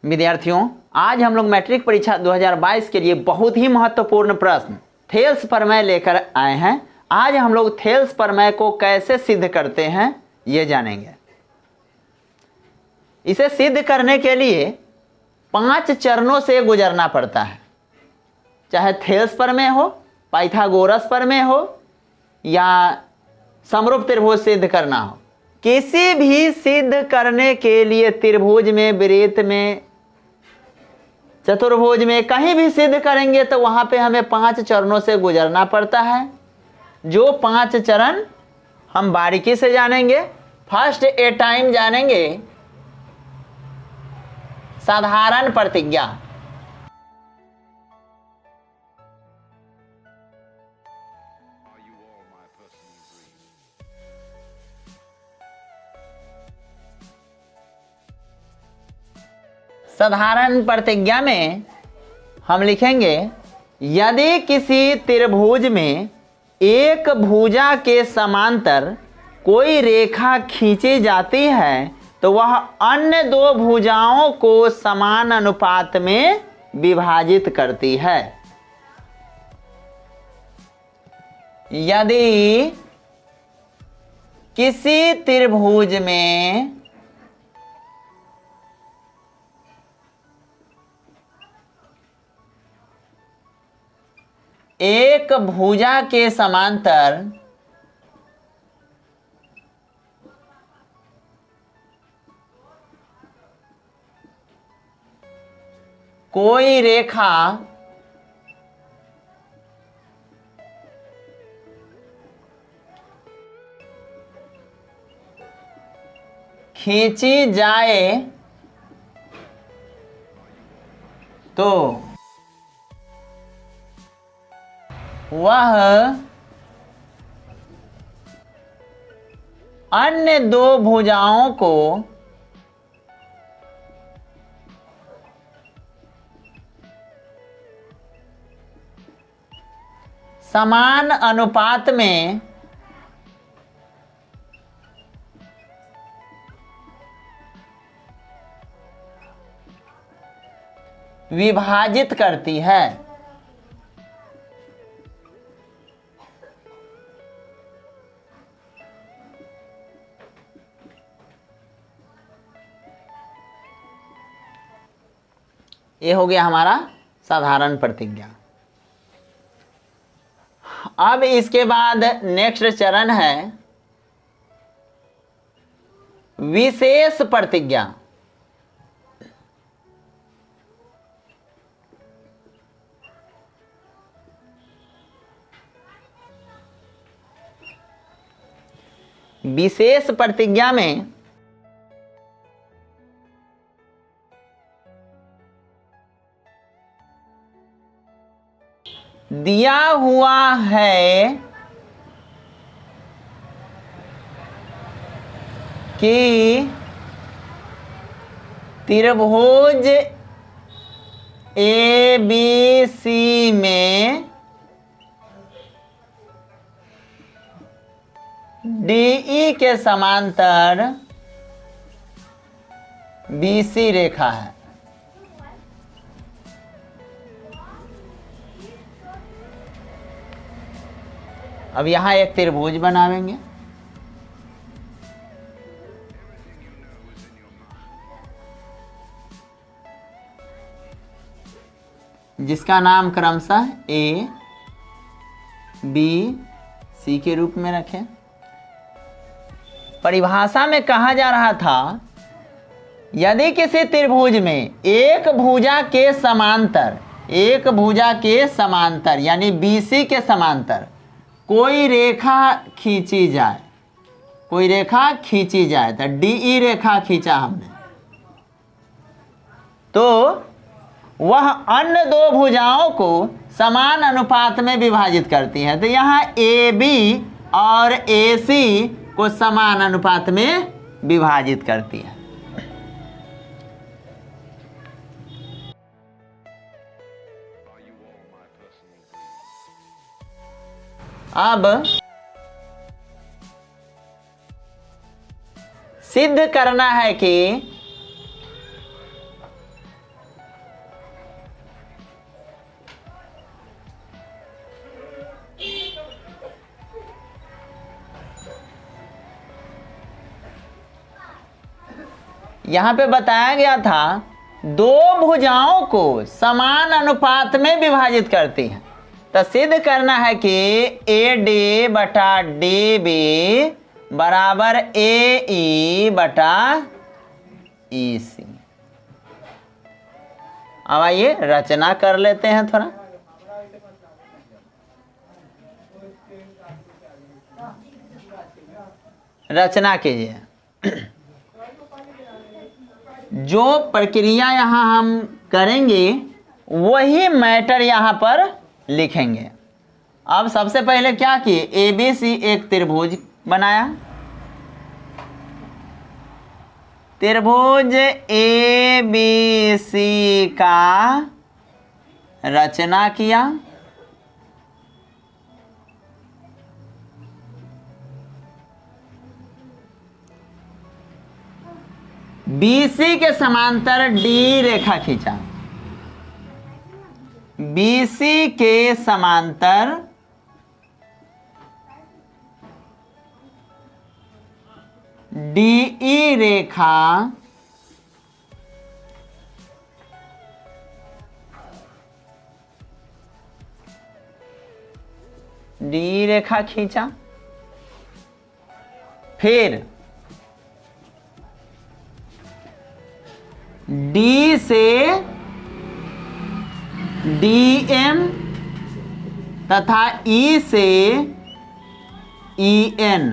विद्यार्थियों, आज हम लोग मैट्रिक परीक्षा 2022 के लिए बहुत ही महत्वपूर्ण प्रश्न थेल्स प्रमेय लेकर आए हैं। आज हम लोग थेल्स प्रमेय को कैसे सिद्ध करते हैं ये जानेंगे। इसे सिद्ध करने के लिए 5 चरणों से गुजरना पड़ता है, चाहे थेल्स प्रमेय हो, पाइथागोरस प्रमेय हो या समरूप त्रिभुज सिद्ध करना हो। किसी भी सिद्ध करने के लिए त्रिभुज में, वृत्त में, चतुर्भुज में कहीं भी सिद्ध करेंगे तो वहां पे हमें 5 चरणों से गुजरना पड़ता है। जो 5 चरण हम बारीकी से जानेंगे। फर्स्ट ए टाइम जानेंगे साधारण प्रतिज्ञा। साधारण प्रतिज्ञा में हम लिखेंगे, यदि किसी त्रिभुज में एक भुजा के समांतर कोई रेखा खींची जाती है तो वह अन्य 2 भुजाओं को समान अनुपात में विभाजित करती है। यदि किसी त्रिभुज में एक भुजा के समांतर कोई रेखा खींची जाए तो वह अन्य 2 भुजाओं को समान अनुपात में विभाजित करती है। ये हो गया हमारा साधारण प्रतिज्ञा। अब इसके बाद नेक्स्ट चरण है विशेष प्रतिज्ञा। विशेष प्रतिज्ञा में दिया हुआ है कि त्रिभुज ABC में DE के समांतर BC रेखा है। अब यहां एक त्रिभुज बनावेंगे। जिसका नाम क्रमशः A, B, C के रूप में रखें। परिभाषा में कहा जा रहा था, यदि किसी त्रिभुज में एक भुजा के समांतर यानी BC के समांतर कोई रेखा खींची जाए, तो DE रेखा खींचा हमने, तो वह अन्य 2 भुजाओं को समान अनुपात में विभाजित करती है। तो यहाँ AB और AC को समान अनुपात में विभाजित करती है। अब सिद्ध करना है कि यहाँ पे बताया गया था दो भुजाओं को समान अनुपात में विभाजित करती हैं। तो सिद्ध करना है कि ए डी बटा डी बी बराबर ए ई बटा ई सी। अब आइए रचना कर लेते हैं थोड़ा। रचना कीजिए। जो प्रक्रिया यहाँ हम करेंगे वही मैटर यहाँ पर लिखेंगे। अब सबसे पहले क्या किए, ए बी सी एक त्रिभुज बनाया। त्रिभुज ए बी सी का रचना किया। BC के समांतर डी रेखा खींचा। BC के समांतर DE रेखा डी रेखा खींचा। फिर D से DM तथा E से EN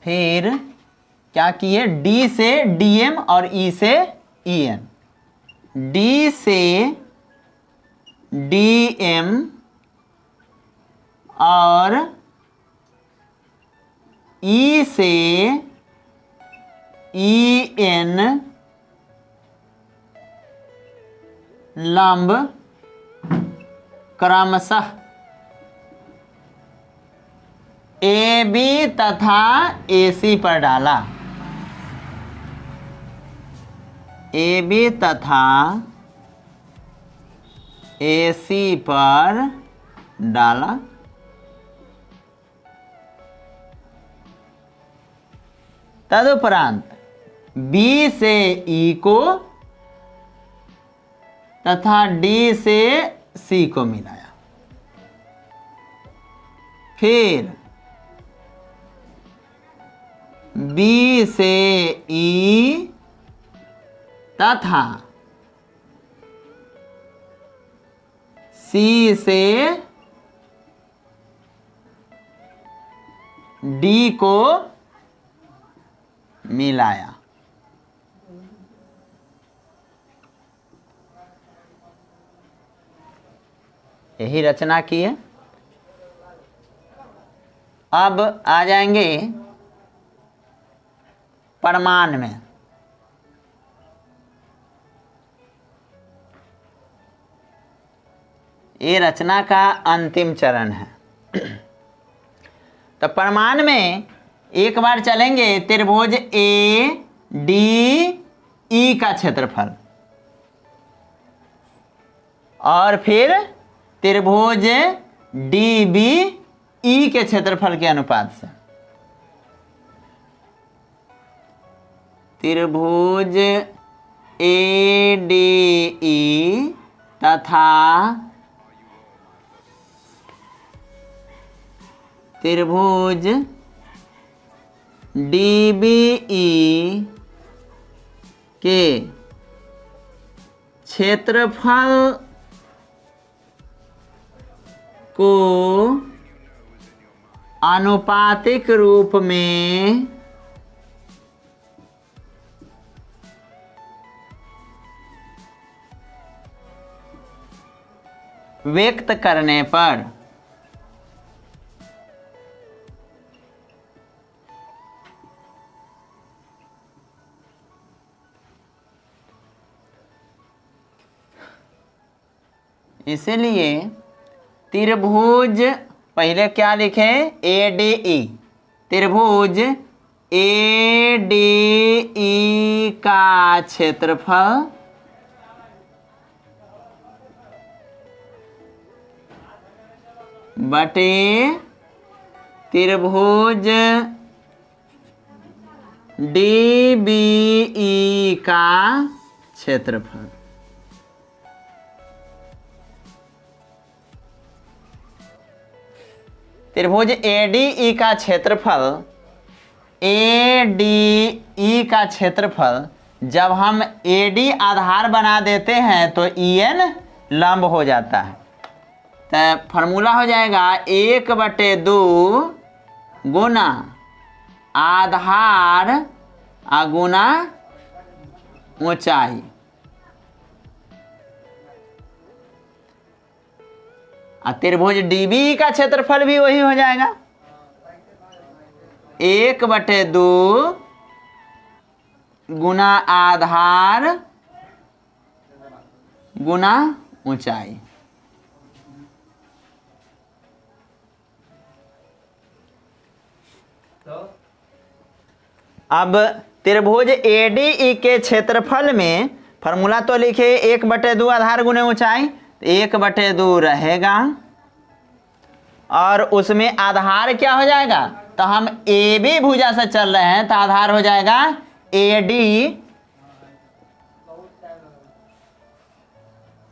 फिर क्या किए, D से DM और E से EN। D से DM और E से EN लंब क्रमशः AB तथा AC पर डाला। AB तथा AC पर डाला। तदुपरांत B से E को तथा D से C को मिलाया। फिर B से E तथा C से D को मिलाया। यही रचना की है। अब आ जाएंगे प्रमाण में। ये रचना का अंतिम चरण है। तो प्रमाण में एक बार चलेंगे त्रिभुज ए डी ई का क्षेत्रफल और फिर त्रिभुज डी बी ई के क्षेत्रफल के अनुपात से। त्रिभुज ए डी ई तथा त्रिभुज DBE के क्षेत्रफल को आनुपातिक रूप में व्यक्त करने पर इसलिए त्रिभुज पहले क्या लिखे, ADE। त्रिभुज ADE का क्षेत्रफल बटे त्रिभुज DBE का क्षेत्रफल। त्रिभुज ADE का क्षेत्रफल, ADE का क्षेत्रफल जब हम AD आधार बना देते हैं तो EN लंब हो जाता है। तो फार्मूला हो जाएगा 1/2 गुना आधार गुना ऊंचाई। त्रिभुज DBE का क्षेत्रफल भी वही हो जाएगा 1/2 गुना आधार गुना ऊंचाई। अब त्रिभुज ADE के क्षेत्रफल में फार्मूला तो लिखे 1/2 आधार गुने ऊंचाई, 1/2 रहेगा और उसमें आधार क्या हो जाएगा, तो हम AB भुजा से चल रहे हैं तो आधार हो जाएगा AD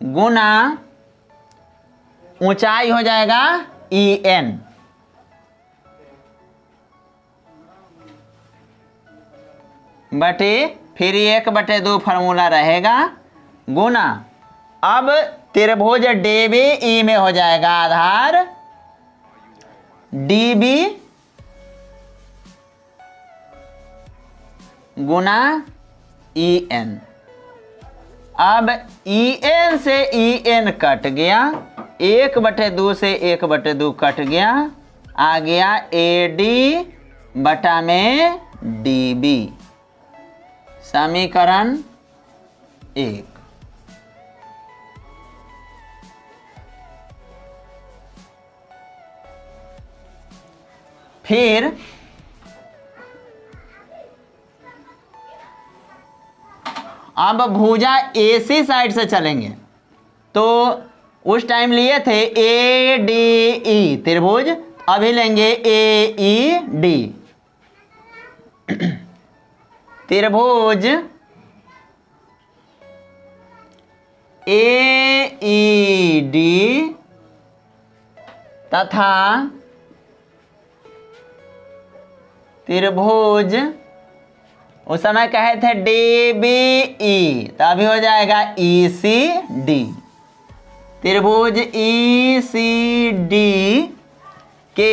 गुना ऊंचाई हो जाएगा EN। बटे फिर 1/2 फार्मूला रहेगा गुना, अब त्रिभुज DBE में हो जाएगा आधार DB गुना EN। अब EN से EN कट गया, 1/2 से 1/2 कट गया, आ गया AD बटा में DB। समीकरण 1। फिर अब भुजा AC साइड से चलेंगे तो उस टाइम लिए थे ADE त्रिभुज, अभी लेंगे AED। त्रिभुज AED तथा त्रिभुज उस समय कहे थे DBE, तो अभी हो जाएगा ECD। त्रिभुज ECD के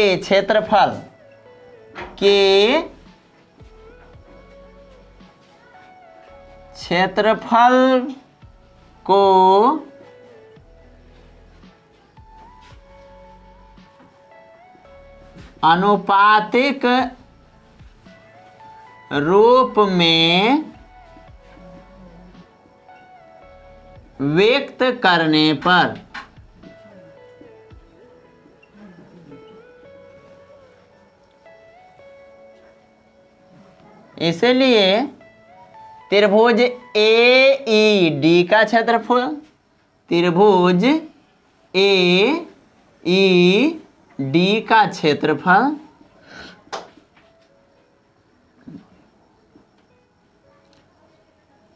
क्षेत्रफल को आनुपातिक रूप में व्यक्त करने पर इसलिए त्रिभुज AED का क्षेत्रफल, त्रिभुज AED का क्षेत्रफल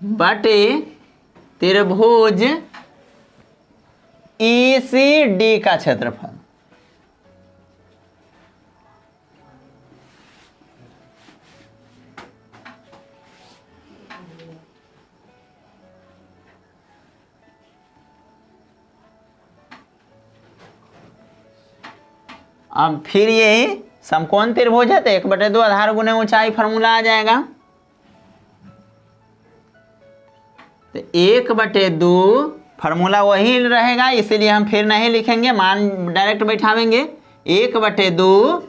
बटे त्रिभुज ECD का क्षेत्रफल। अब फिर यही समकोण त्रिभुज है तो 1/2 आधार गुने ऊंचाई फार्मूला आ जाएगा। तो 1/2 फार्मूला वही रहेगा, इसीलिए हम फिर नहीं लिखेंगे, मान डायरेक्ट बैठावेंगे। 1/2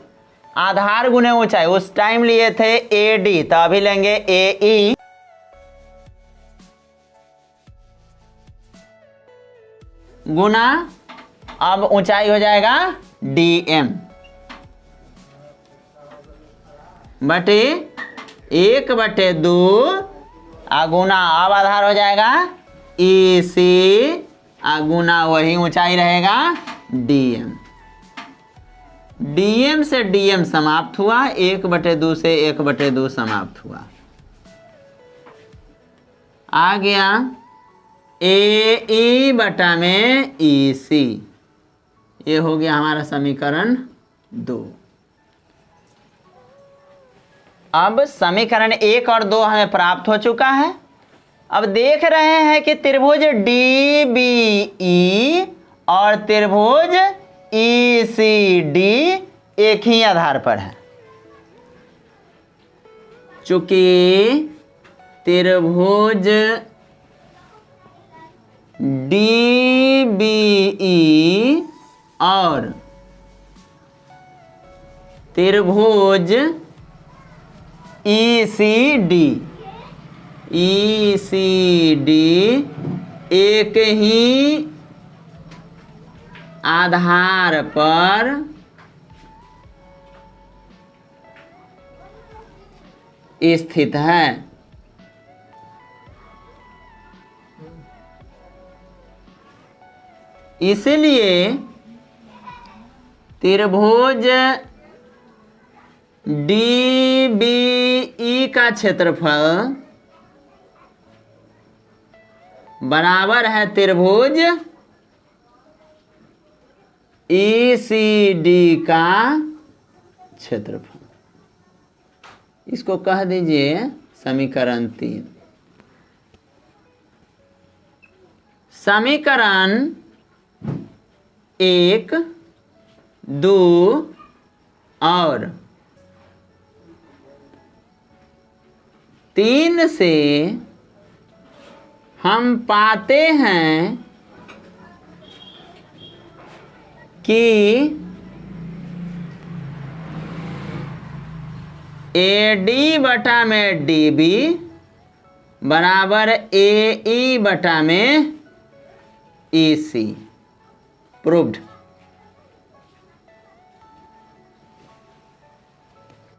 आधार गुने ऊंचाई, उस टाइम लिए थे AD तो अभी लेंगे AE गुना अब ऊंचाई हो जाएगा DM बटे 1/2 गुना अब आधार हो जाएगा EC गुना वही ऊंचाई रहेगा DM। डीएम से डीएम समाप्त हुआ, 1/2 से 1/2 समाप्त हुआ। आ गया ए ई बटा में ई सी। ये हो गया हमारा समीकरण 2। अब समीकरण 1 और 2 हमें प्राप्त हो चुका है। अब देख रहे हैं कि त्रिभुज डी बी ई और त्रिभुज ई सी डी एक ही आधार पर है। चूंकि त्रिभुज डी बी ई और त्रिभुज ई सी डी एक ही आधार पर स्थित है। इसलिए त्रिभुज डी बी ई का क्षेत्रफल बराबर है त्रिभुज ई सी डी का क्षेत्रफल। इसको कह दीजिए समीकरण 3। समीकरण 1, 2 और 3 से हम पाते हैं कि ए डी बटा में डी बी बराबर ए ई बटा में ई सी। प्रूव्ड।